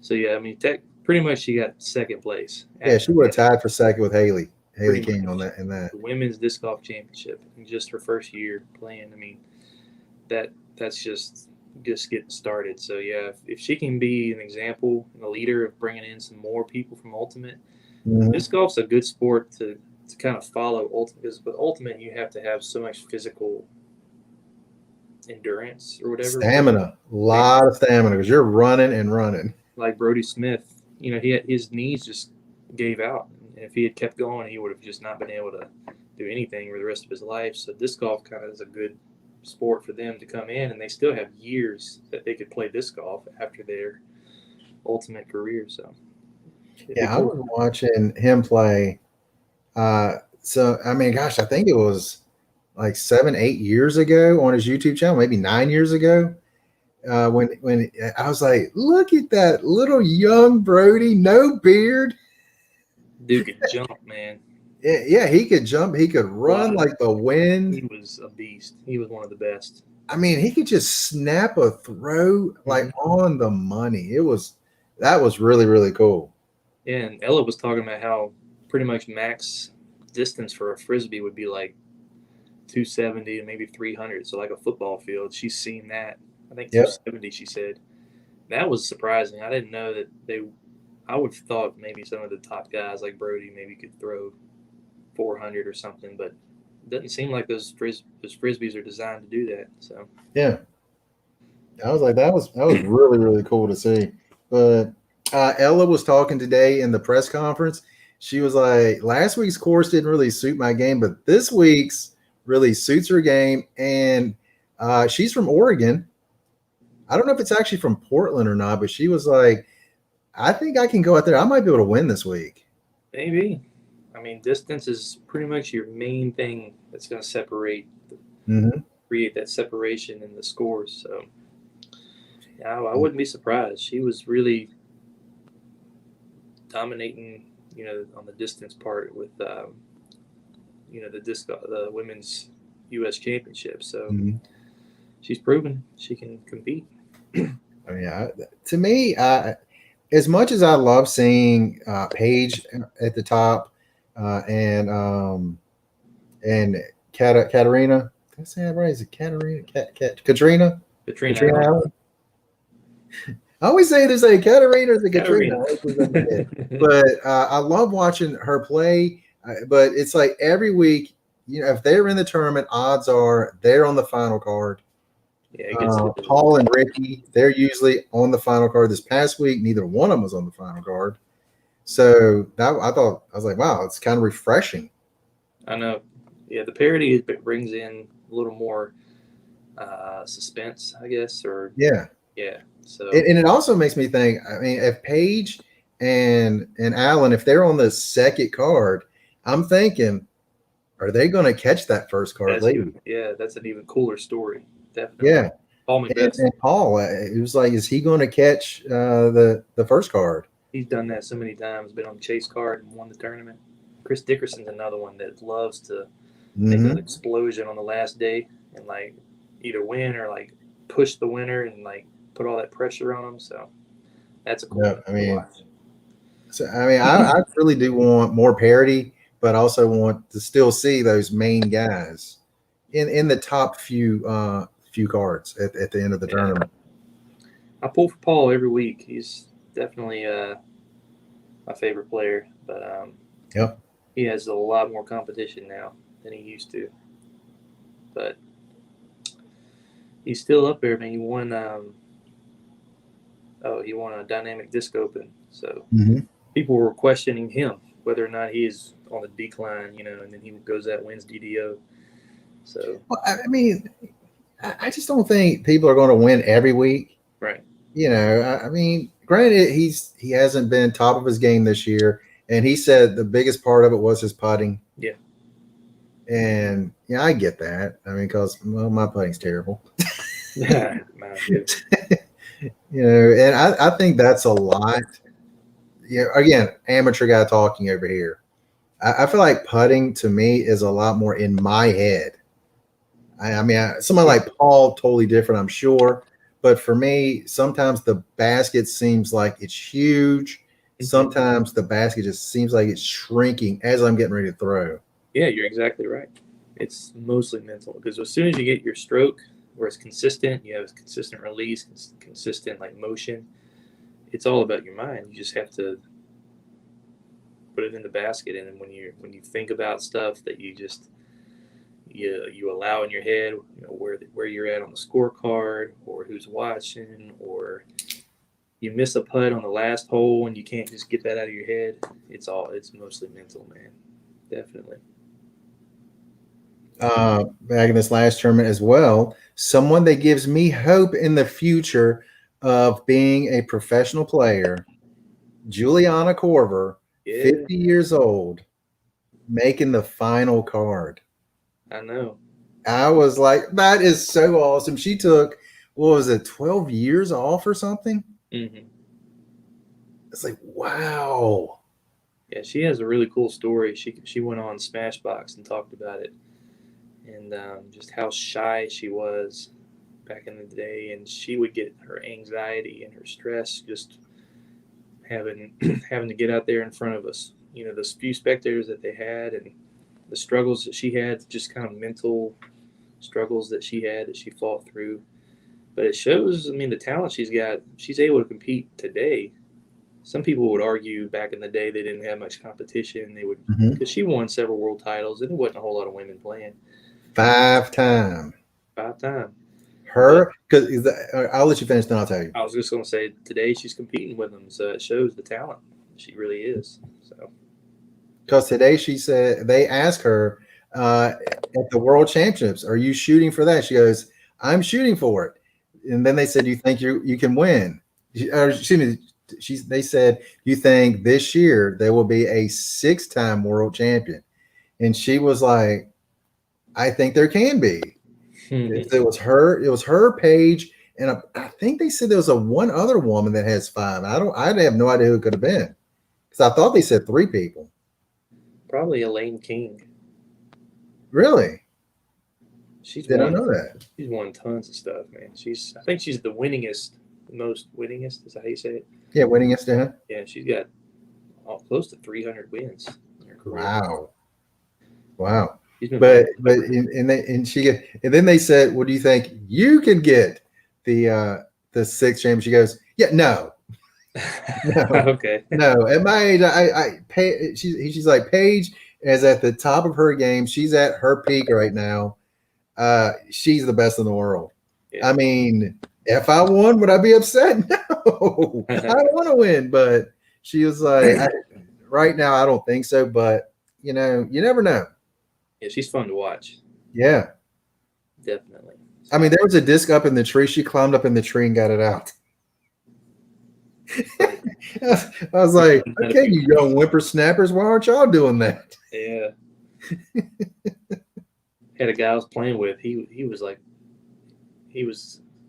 so yeah, I mean, pretty much she got second place. Yeah, she would have tied for second with Haley King on that. The women's disc golf championship in just her first year playing. I mean, that's just getting started. So yeah, if she can be an example and a leader of bringing in some more people from Ultimate, disc golf's a good sport to kind of follow Ultimate, because with Ultimate you have to have so much physical endurance or whatever. Stamina, a lot of stamina because you're running and running. Like Brody Smith, his knees just gave out. And if he had kept going, he would have just not been able to do anything for the rest of his life. So disc golf kind of is a good sport for them to come in, and they still have years that they could play disc golf after their Ultimate career. So yeah, I was watching him play. So I mean, gosh, I think it was like 7-8 years ago on his YouTube channel, maybe 9 years ago. When I was like, look at that little young Brody, no beard. Dude could jump, man. Yeah, he could jump. He could run like the wind. He was a beast. He was one of the best. I mean, he could just snap a throw like on the money. That was really, really cool. Yeah, and Ella was talking about how pretty much max distance for a Frisbee would be like 270 and maybe 300. So like a football field. She's seen that. I think 270, she said. That was surprising. I didn't know that I would have thought maybe some of the top guys like Brody maybe could throw 400 or something, but it doesn't seem like those Frisbees are designed to do that. So yeah, I was like, that was really, really cool to see. But Ella was talking today in the press conference. She was like, last week's course didn't really suit my game, but this week's really suits her game. And she's from Oregon. I don't know if it's actually from Portland or not, but she was like, I think I can go out there. I might be able to win this week. Maybe. I mean, distance is pretty much your main thing that's going to create that separation in the scores. So, yeah, I wouldn't be surprised. She was really dominating, on the distance part with, the women's U.S. Championship. So she's proven she can compete. I mean, to me, as much as I love seeing Paige at the top and Katarina, did I say that right? Is it Katarina? Katrina? Katrina Allen? I always say to say Katarina or the Katrina. But I love watching her play. But it's like every week, if they're in the tournament, odds are they're on the final card. Yeah, Paul and Ricky, they're usually on the final card. This past week, neither one of them was on the final card. So I was like, wow, it's kind of refreshing. I know. Yeah, the parody brings in a little more suspense, I guess, or yeah. So and it also makes me think. I mean, if Paige and Allen, if they're on the second card, I'm thinking, are they going to catch that first card late? That's an even cooler story. Definitely. Yeah. And Paul, it was like, is he going to catch the first card? He's done that so many times. Been on the chase card and won the tournament. Chris Dickerson's another one that loves to make an explosion on the last day and like either win or like push the winner and like put all that pressure on them. So that's a cool one to watch. So I really do want more parity, but also want to still see those main guys in the top few cards at the end of the tournament. I pull for Paul every week. He's definitely my favorite player, but he has a lot more competition now than he used to. But he's still up there, man. He won. He won a Dynamic Disc Open. So people were questioning him whether or not he is on the decline, and then he goes out and wins DDO. So I mean, I just don't think people are going to win every week. Right. I mean, granted, he hasn't been top of his game this year, and he said the biggest part of it was his putting. Yeah. And I get that. I mean, because my putting's terrible. Yeah, and I think that's a lot. Again, amateur guy talking over here. I feel like putting to me is a lot more in my head. I mean, somebody like Paul, totally different, I'm sure. But for me, sometimes the basket seems like it's huge. Sometimes the basket just seems like it's shrinking as I'm getting ready to throw. Yeah, you're exactly right. It's mostly mental because as soon as you get your stroke where it's consistent, you have consistent release, consistent like motion. It's all about your mind. You just have to put it in the basket, and then when you think about stuff that you allow in your head, where you're at on the scorecard, or who's watching, or you miss a putt on the last hole and you can't just get that out of your head. It's mostly mental, man. Definitely. Back in this last tournament as well, someone that gives me hope in the future of being a professional player, Julianna Korver, 50 years old, making the final card. I know. I was like, that is so awesome. She took, 12 years off or something? Mm-hmm. It's like, wow. Yeah, she has a really cool story. She went on Smashbox and talked about it, and just how shy she was back in the day, and she would get her anxiety and her stress just having to get out there in front of us. Those few spectators that they had, and the struggles that she had, just kind of mental struggles that she had that she fought through. But it shows, the talent she's got. She's able to compete today. Some people would argue back in the day they didn't have much competition. They would, because she won several world titles, and there wasn't a whole lot of women playing. 5 times. Her, because I'll let you finish, then I'll tell you. I was just going to say today she's competing with them, so it shows the talent. She really is. So, because today she said they asked her, at the World Championships. Are you shooting for that? She goes, I'm shooting for it. And then they said, you think you can win? Or excuse me, they said, you think this year there will be a 6-time world champion? And she was like, I think there can be. It was her, Paige, and I think they said there was one other woman that has 5. I have no idea who it could have been, because I thought they said 3 people. Probably Elaine King. Really? I know that. She's won tons of stuff, man. I think she's the most winningest. Is that how you say it? Yeah, winningest. Yeah, she's got close to 300 wins in her career. Wow. But and then they said, "What do you think you can get the 6th champion?" She goes, "Yeah, no." Okay. No, at my age, she's like, Paige is at the top of her game. She's at her peak right now. She's the best in the world. Yeah. I mean, if I won, would I be upset? No, I don't want to win. But she was like, right now, I don't think so. But you never know. Yeah, she's fun to watch. Yeah, definitely. I mean, there was a disc up in the tree. She climbed up in the tree and got it out. I was like, okay, you young whippersnappers, why aren't y'all doing that? Yeah. Had a guy I was playing with. He was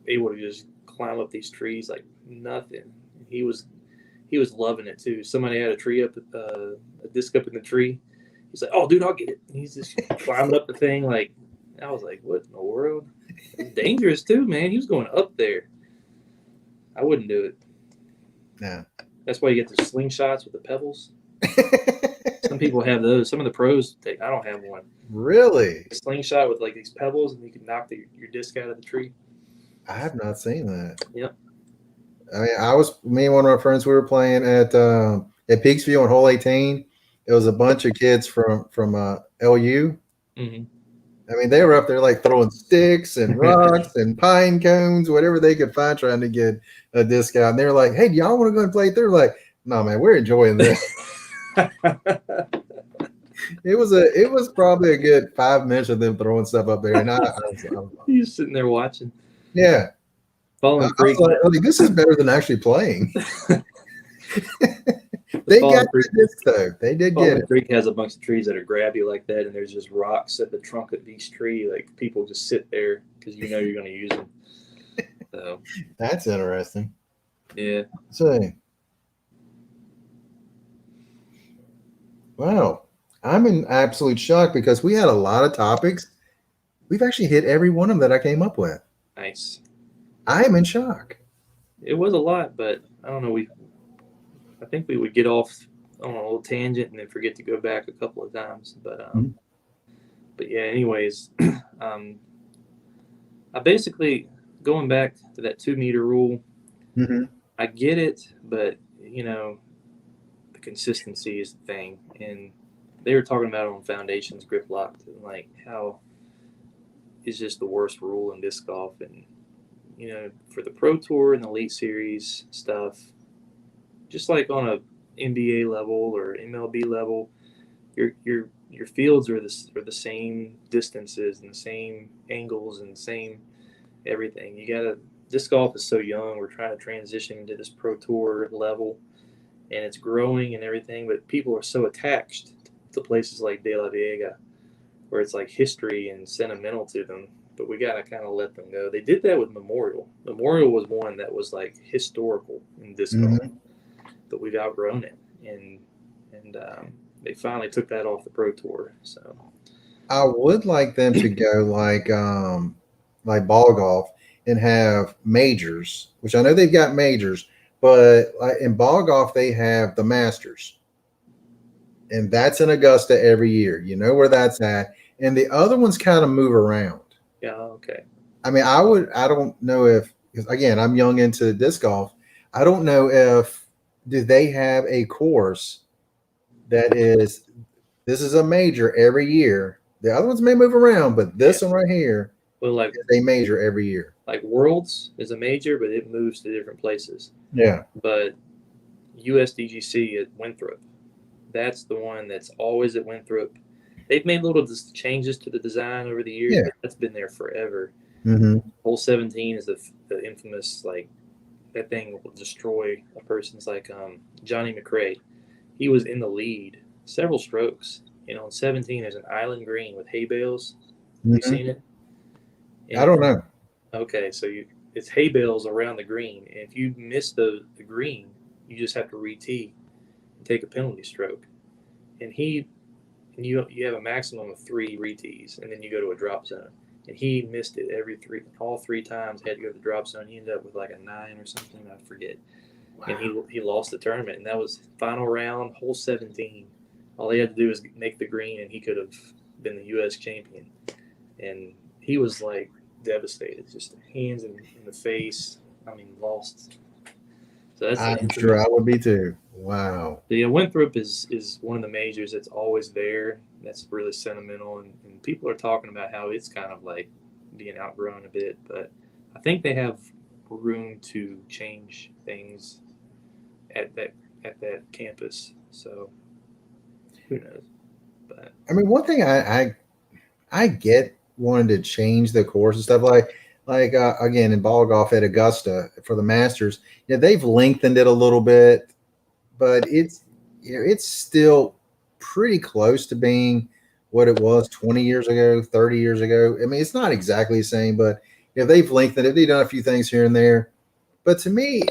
able to just climb up these trees like nothing. He was loving it too. Somebody had a disc up in the tree. He's like, "Oh, dude, I'll get it." He's just climbing up the thing. Like, I was like, "What in the world?" It's dangerous too, man. He was going up there. I wouldn't do it. No. That's why you get the slingshots with the pebbles. Some people have those. Some of the pros take. I don't have one. Really? A slingshot with like these pebbles, and you can knock your disc out of the tree. I have not seen that. Yep. I mean, me and one of our friends, we were playing at Peaksview on hole 18. It was a bunch of kids from LU. Mm-hmm. I mean, they were up there like throwing sticks and rocks and pine cones, whatever they could find, trying to get a disc out. And they were like, "Hey, do y'all want to go and play?" They're like, "No, man, we're enjoying this." It was probably a good 5 minutes of them throwing stuff up there, and I was You're sitting there watching. Yeah, Falling Creek. I think this is better than actually playing. They got the disc though. They did get it. Creek has a bunch of trees that are grabby like that, and there's just rocks at the trunk of each tree. Like people just sit there because you're going to use them. So that's interesting. Yeah. So, wow, I'm in absolute shock because we had a lot of topics. We've actually hit every one of them that I came up with. Nice. I am in shock. It was a lot, but I don't know. I think we would get off on a little tangent and then forget to go back a couple of times. But but yeah. Anyways, I basically going back to that 2-meter rule. Mm-hmm. I get it, but the consistency is the thing, and they were talking about it on Foundations Grip Locked, and like how it's just the worst rule in disc golf, and for the Pro Tour and the Elite Series stuff. Just like on a NBA level or MLB level, your fields are the same distances and the same angles and the same everything. Disc golf is so young. We're trying to transition into this Pro Tour level, and it's growing and everything. But people are so attached to places like De La Vega, where it's like history and sentimental to them. But we gotta kind of let them go. They did that with Memorial. Memorial was one that was like historical in disc golf. But we've outgrown it, and they finally took that off the Pro Tour. So I would like them to go like ball golf and have majors, which I know they've got majors, but like in ball golf they have the Masters, and that's in Augusta every year. You know where that's at, and the other ones kind of move around. Yeah, okay. I mean, I don't know if, because again, I'm young into disc golf. I don't know if. Do they have a course that this is a major every year? The other ones may move around, but this one right here, well, like they major every year. Like Worlds is a major, but it moves to different places. Yeah. But USDGC at Winthrop, that's the one that's always at Winthrop. they've made little changes to the design over the years, Yeah. but that's been there forever. Mm-hmm. Hole 17 is the infamous, like, that thing will destroy a person's, like, Johnny McRae. He was in the lead several strokes. On 17, there's an island green with hay bales. Have you Mm-hmm. seen it? And I don't know. Okay, so it's hay bales around the green, and if you miss the green, you just have to re-tee and take a penalty stroke. And you have a maximum of 3 re-tees, and then you go to a drop zone. And he missed it all 3 times. Had to go to the drop zone. He ended up with like a 9 or something, I forget. Wow. And he lost the tournament, and that was final round, hole 17. All he had to do was make the green, and he could have been the U.S. champion. And he was like devastated, just hands in the face. I mean, lost. So I'm sure I would be too. Wow. The Winthrop is one of the majors that's always there. That's really sentimental, and people are talking about how it's kind of like being outgrown a bit. But I think they have room to change things at that campus. So who knows? But I mean, one thing I get wanting to change the course and stuff like again in ball golf at Augusta for the Masters. They've lengthened it a little bit, but it's still pretty close to being what it was 20 years ago, 30 years ago. I mean, it's not exactly the same, but they've lengthened it. They've done a few things here and there. But to me,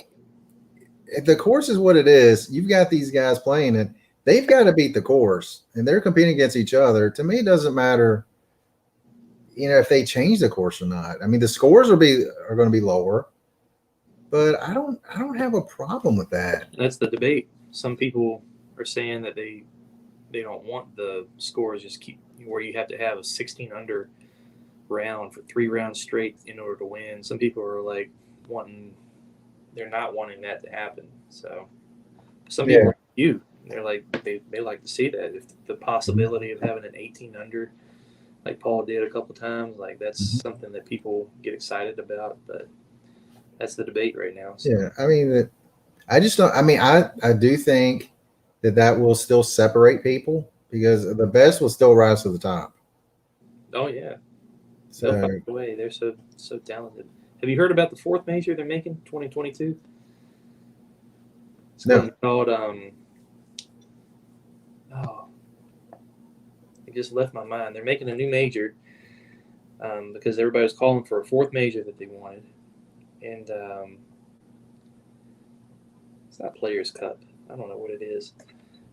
if the course is what it is, you've got these guys playing it. They've got to beat the course, and they're competing against each other. To me, it doesn't matter, if they change the course or not. I mean, the scores are going to be lower, but I don't have a problem with that. That's the debate. Some people are saying that they don't want the scores just keep where you have to have a 16 under round for 3 rounds straight in order to win. Some people are like they're not wanting that to happen. So some people they're like they like to see that, if the possibility of having an 18 under like Paul did a couple times, like that's something that people get excited about. But that's the debate right now. So. Yeah, I mean, I just don't. I mean, I do think that will still separate people because the best will still rise to the top. Oh yeah, so they'll find a way. They're so talented. Have you heard about the 4th major they're making 2022? It's called it just left my mind. They're making a new major because everybody was calling for a 4th major that they wanted, and it's not Players Cup. I don't know what it is,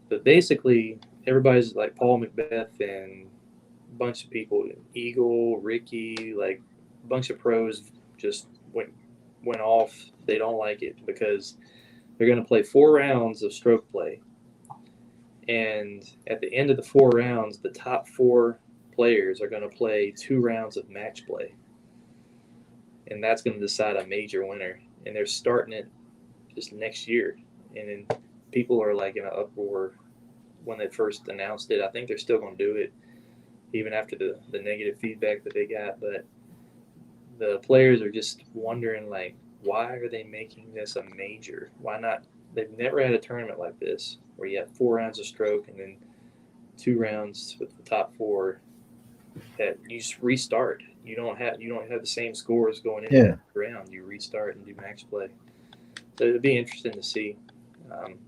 but basically everybody's like Paul Macbeth and a bunch of people, Eagle, Ricky, like a bunch of pros just went off. They don't like it because they're going to play 4 rounds of stroke play. And at the end of the 4 rounds, the top 4 players are going to play 2 rounds of match play. And that's going to decide a major winner. And they're starting it just next year. And then people are like in an uproar when they first announced it. I think they're still going to do it even after the negative feedback that they got. But the players are just wondering, like, why are they making this a major? Why not? They've never had a tournament like this where you have 4 rounds of stroke and then 2 rounds with the top 4 that you just restart. You don't have the same scores going into the round. You restart and do match play. So it'd be interesting to see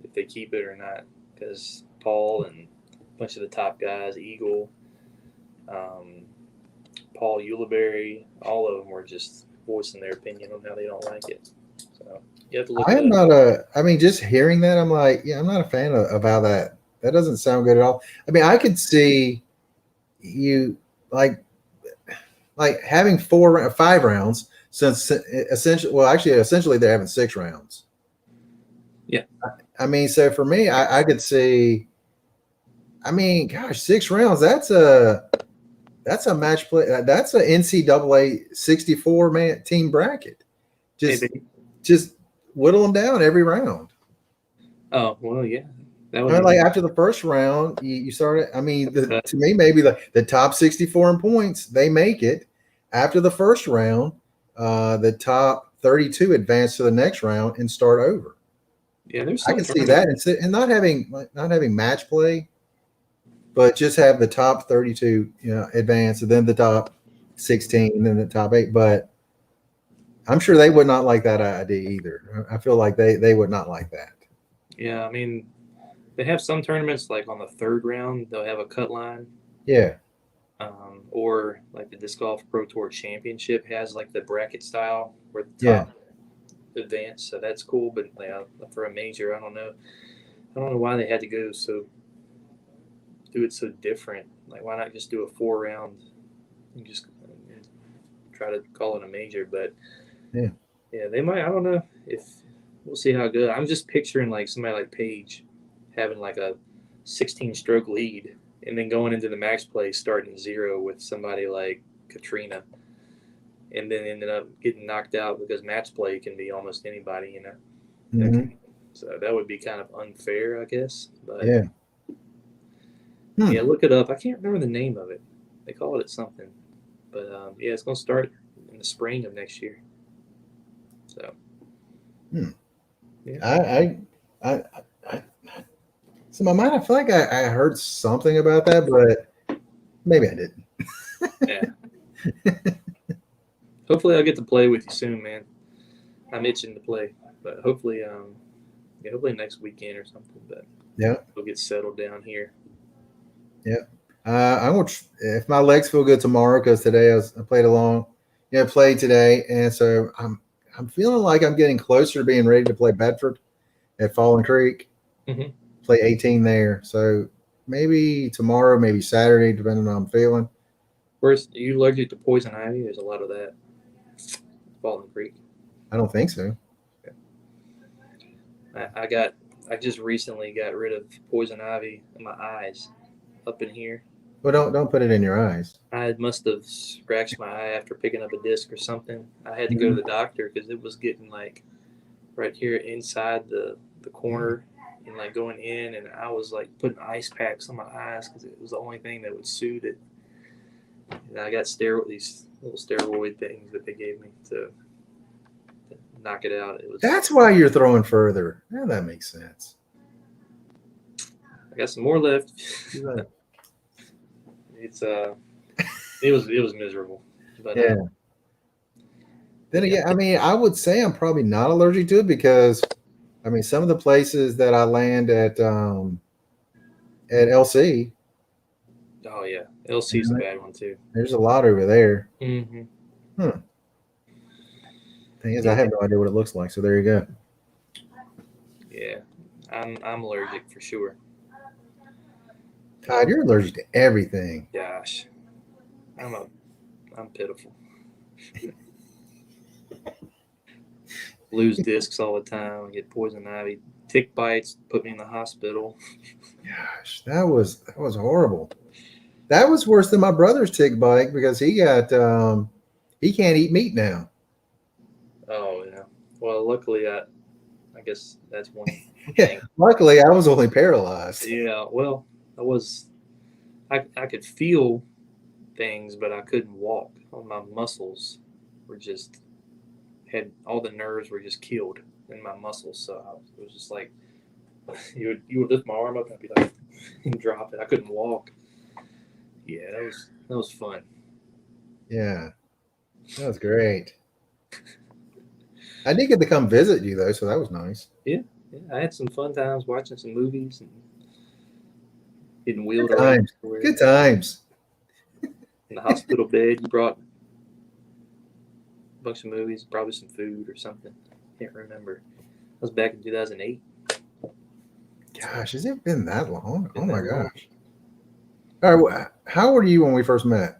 if they keep it or not, because Paul and a bunch of the top guys, Eagle, Paul Ulibarri, all of them were just voicing their opinion on how they don't like it. So you have to look. I mean, just hearing that, I'm like, I'm not a fan of how that doesn't sound good at all. I mean, I could see you like having 5 rounds, since essentially they're having 6 rounds. Yeah. I mean, so for me, I could see, I mean, gosh, 6 rounds, that's a match play. That's an NCAA 64-man team bracket. Just whittle them down every round. Oh, well, yeah. Like after the first round, you started. I mean, to me, maybe the top 64 in points, they make it. After the first round, the top 32 advance to the next round and start over. Yeah, I can see that, and not having match play. but just have the top 32, advance, and then the top 16, and then the top 8. But I'm sure they would not like that idea either. I feel like they would not like that. Yeah, I mean, they have some tournaments like on the third round, they'll have a cut line. Yeah. Or like the Disc Golf Pro Tour Championship has like the bracket style where the Yeah. top advance, so that's cool. But for a major, I don't know why they had to do it so different. Like, why not just do a 4-round and just try to call it a major? But yeah, they might. I don't know if we'll see how it goes. I'm just picturing like somebody like Paige having like a 16-stroke lead, and then going into the max play starting 0 with somebody like Katrina, and then ended up getting knocked out because match play can be almost anybody, Mm-hmm. So that would be kind of unfair, I guess. But Yeah. Yeah, look it up. I can't remember the name of it. They call it something. But it's going to start in the spring of next year. So. Yeah. I so in my mind, I feel like I heard something about that, but maybe I didn't. Yeah. Hopefully I'll get to play with you soon, man. I'm itching to play. But hopefully next weekend or something. But yeah, we'll get settled down here. Yeah. I want if my legs feel good tomorrow, because today I played today, and so I'm feeling like I'm getting closer to being ready to play Bedford at Fallen Creek. Mm-hmm. Play 18 there, so maybe tomorrow, maybe Saturday, depending on how I'm feeling. Where's are you allergic to poison ivy? There's a lot of that. Fallen Creek. I don't think so. I just recently got rid of poison ivy in my eyes, up in here. Well, don't put it in your eyes. I must have scratched my eye after picking up a disc or something. I had to go to the doctor because it was getting like right here inside the corner and like going in, and I was like putting ice packs on my eyes because it was the only thing that would soothe it. And I got these little steroid things that they gave me to knock it out. That's why you're throwing further. Yeah, that makes sense. I got some more left. It was miserable. But yeah. Then again, I mean, I would say I'm probably not allergic to it because, I mean, some of the places that I land at LC. Oh yeah, LC's a bad one too. There's a lot over there. Mm-hmm. Thing is, I have no idea what it looks like. So there you go. Yeah, I'm allergic for sure. Todd, you're allergic to everything. Gosh, I'm pitiful. Lose discs all the time. Get poison ivy. Tick bites. Put me in the hospital. Gosh, that was horrible. That was worse than my brother's tick bite because he got he can't eat meat now. Oh yeah. Well, luckily I guess that's one. Yeah. Luckily, I was only paralyzed. Yeah. Well, I could feel things, but I couldn't walk. All my muscles were just all the nerves were just killed in my muscles. So it was just like you would lift my arm up and I'd be like and drop it. I couldn't walk. Yeah, that was fun. Yeah, that was great. I did get to come visit you though, so that was nice. Yeah, I had some fun times watching some movies and getting wheeled around. Good times. In the hospital bed, you brought a bunch of movies, probably some food or something. Can't remember. That was back in 2008. Gosh, has it been that long? Oh my gosh. All right, how old were you when we first met?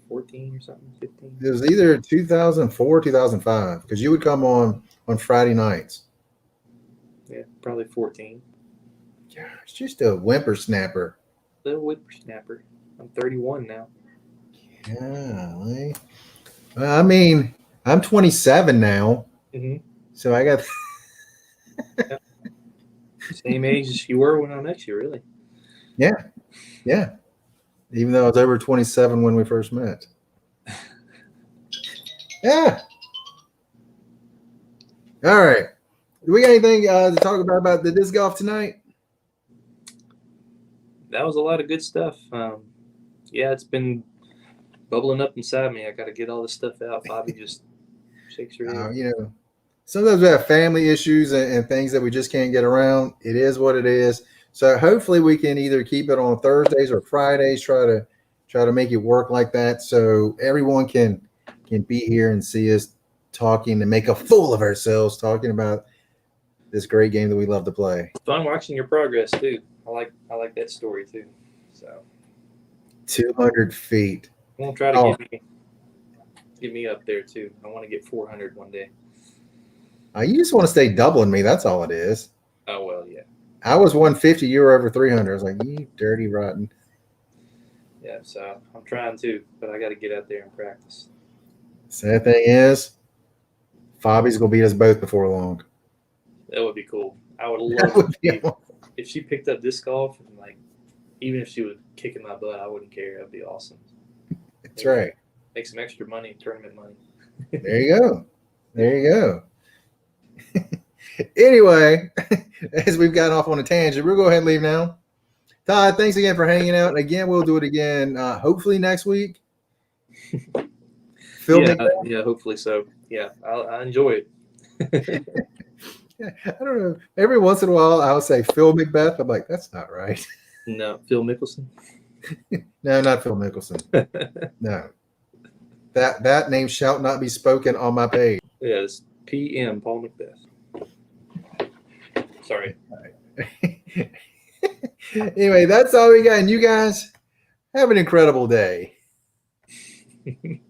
14 or something, 15. It was either 2004 2005 because you would come on Friday nights. Yeah, probably 14. Gosh, just a whippersnapper. Little whippersnapper. I'm 31 now. Yeah, I mean, I'm 27 now, so I got same age as you were when I met you, really. Yeah. Even though I was over 27 when we first met. Yeah. All right. Do we got anything to talk about the disc golf tonight? that was a lot of good stuff. Yeah, it's been bubbling up inside me. I got to get all this stuff out. Bobby just shakes her head. You know, sometimes we have family issues and things that we just can't get around. It is what it is. So hopefully we can either keep it on Thursdays or Fridays. Try to make it work like that, so everyone can be here and see us talking and make a fool of ourselves talking about this great game that we love to play. It's fun watching your progress too. I like that story too. So 200 feet. I'm gonna try to Oh, get me up there too. I want to get 400 one day. you just want to stay doubling me. That's all it is. Oh well, yeah. I was 150. You were over 300. I was like, you dirty rotten. Yeah, so I'm trying to, but I got to get out there and practice. Sad thing is, Fabi's gonna beat us both before long. That would be cool. I would That love would be if she picked up disc golf and like, even if she was kicking my butt, I wouldn't care. That'd be awesome. That's right. Make some extra money, tournament money. There you go. There you go. Anyway, as we've gotten off on a tangent, we'll go ahead and leave now. Todd, thanks again for hanging out. Again, we'll do it again hopefully next week. Yeah, hopefully so. Yeah, I enjoy it. I don't know. Every once in a while, I'll say Phil Macbeth. I'm like, that's not right. No, Phil Mickelson. No, not Phil Mickelson. No, that name shall not be spoken on my page. Yeah, it's PM Paul Macbeth. Sorry. Anyway, that's all we got. And you guys have an incredible day.